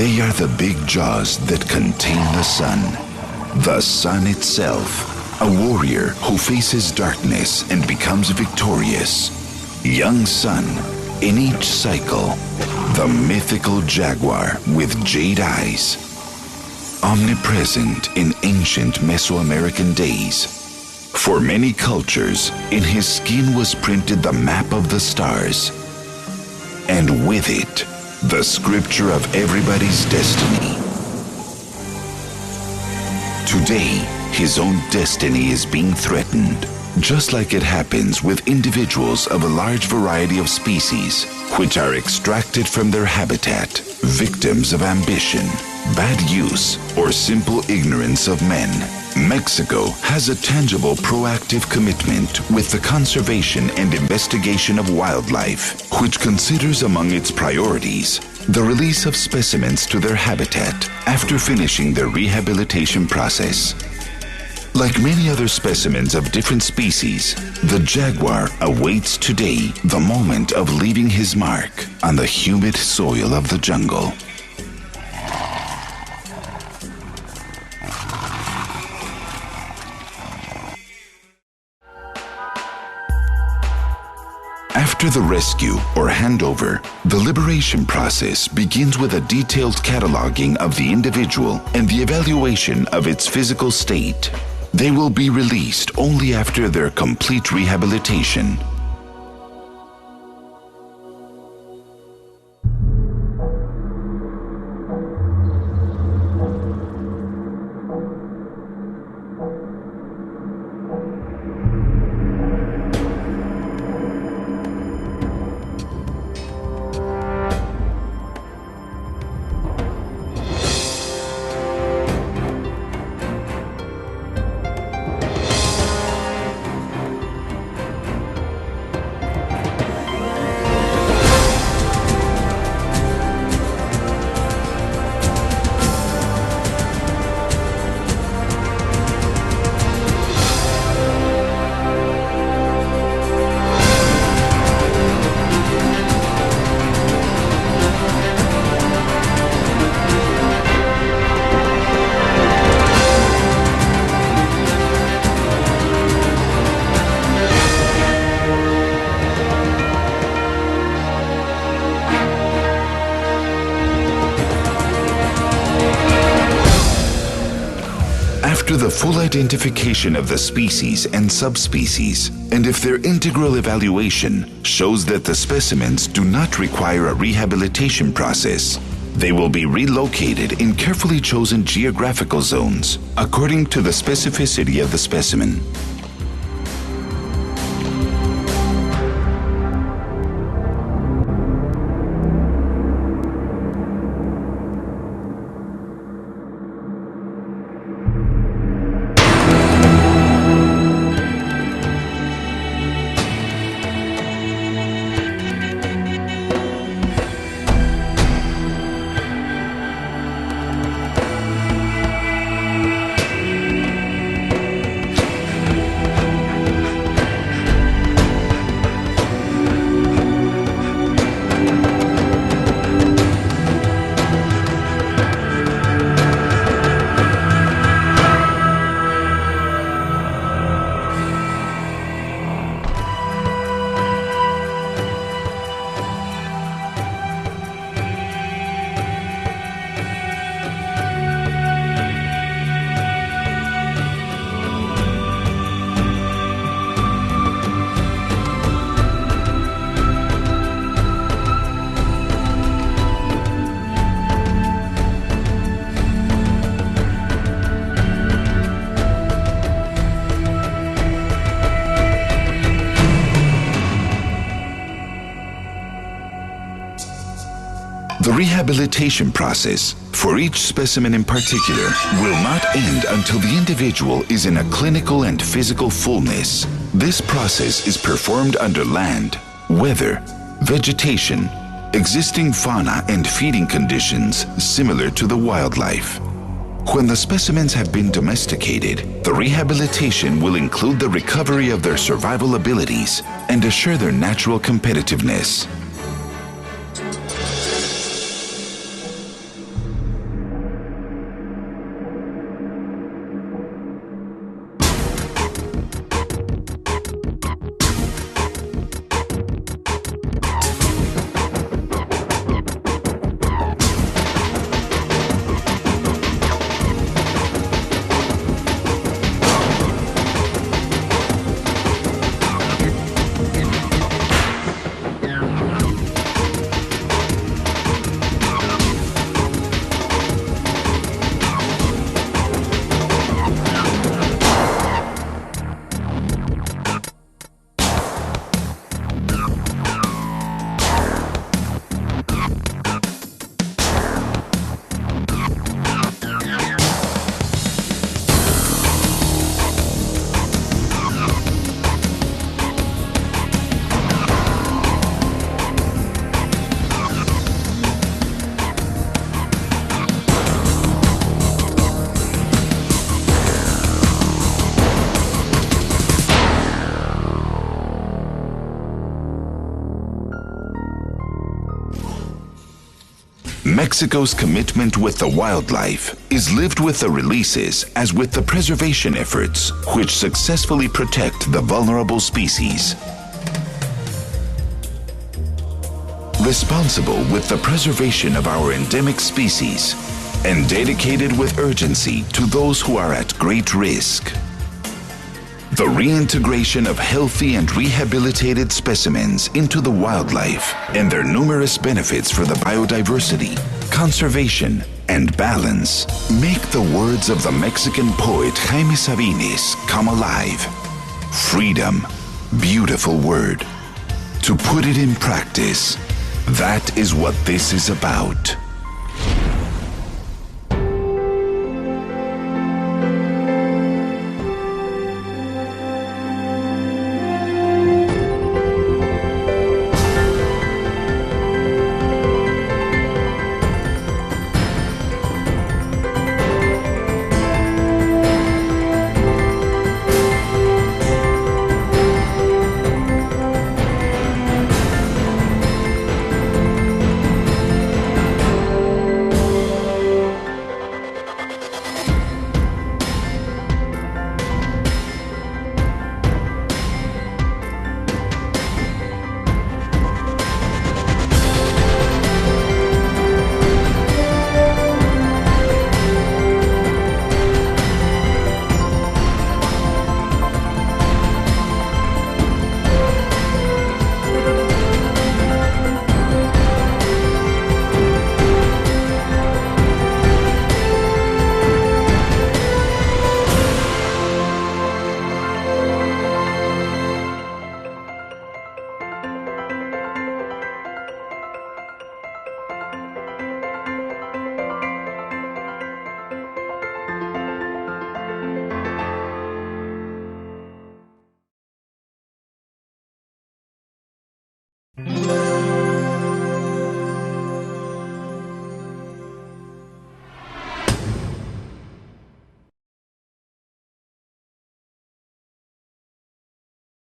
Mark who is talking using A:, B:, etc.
A: They are the big jaws that contain the sun. The sun itself, a warrior who faces darkness and becomes victorious. Young sun, in each cycle, the mythical jaguar with jade eyes. Omnipresent in ancient Mesoamerican days. For many cultures, in his skin was printed the map of the stars. And with it, the scripture of everybody's destiny. Today, his own destiny is being threatened, just like it happens with individuals of a large variety of species, which are extracted from their habitat, victims of ambition, bad use, or simple ignorance of men. Mexico has a tangible proactive commitment with the conservation and investigation of wildlife, which considers among its priorities the release of specimens to their habitat after finishing their rehabilitation process. Like many other specimens of different species, the jaguar awaits today the moment of leaving his mark on the humid soil of the jungle. After the rescue or handover, the liberation process begins with a detailed cataloging of the individual and the evaluation of its physical state. They will be released only after their complete rehabilitation. After the full identification of the species and subspecies, and if their integral evaluation shows that the specimens do not require a rehabilitation process, they will be relocated in carefully chosen geographical zones according to the specificity of the specimen. The rehabilitation process for each specimen in particular will not end until the individual is in a clinical and physical fullness. This process is performed under land, weather, vegetation, existing fauna and feeding conditions similar to the wildlife. When the specimens have been domesticated, the rehabilitation will include the recovery of their survival abilities and assure their natural competitiveness. Mexico's commitment with the wildlife is lived with the releases as with the preservation efforts, which successfully protect the vulnerable species. Responsible with the preservation of our endemic species, and dedicated with urgency to those who are at great risk. The reintegration of healthy and rehabilitated specimens into the wildlife and their numerous benefits for the biodiversity, conservation, and balance make the words of the Mexican poet Jaime Sabines come alive. Freedom, beautiful word. To put it in practice, that is what this is about.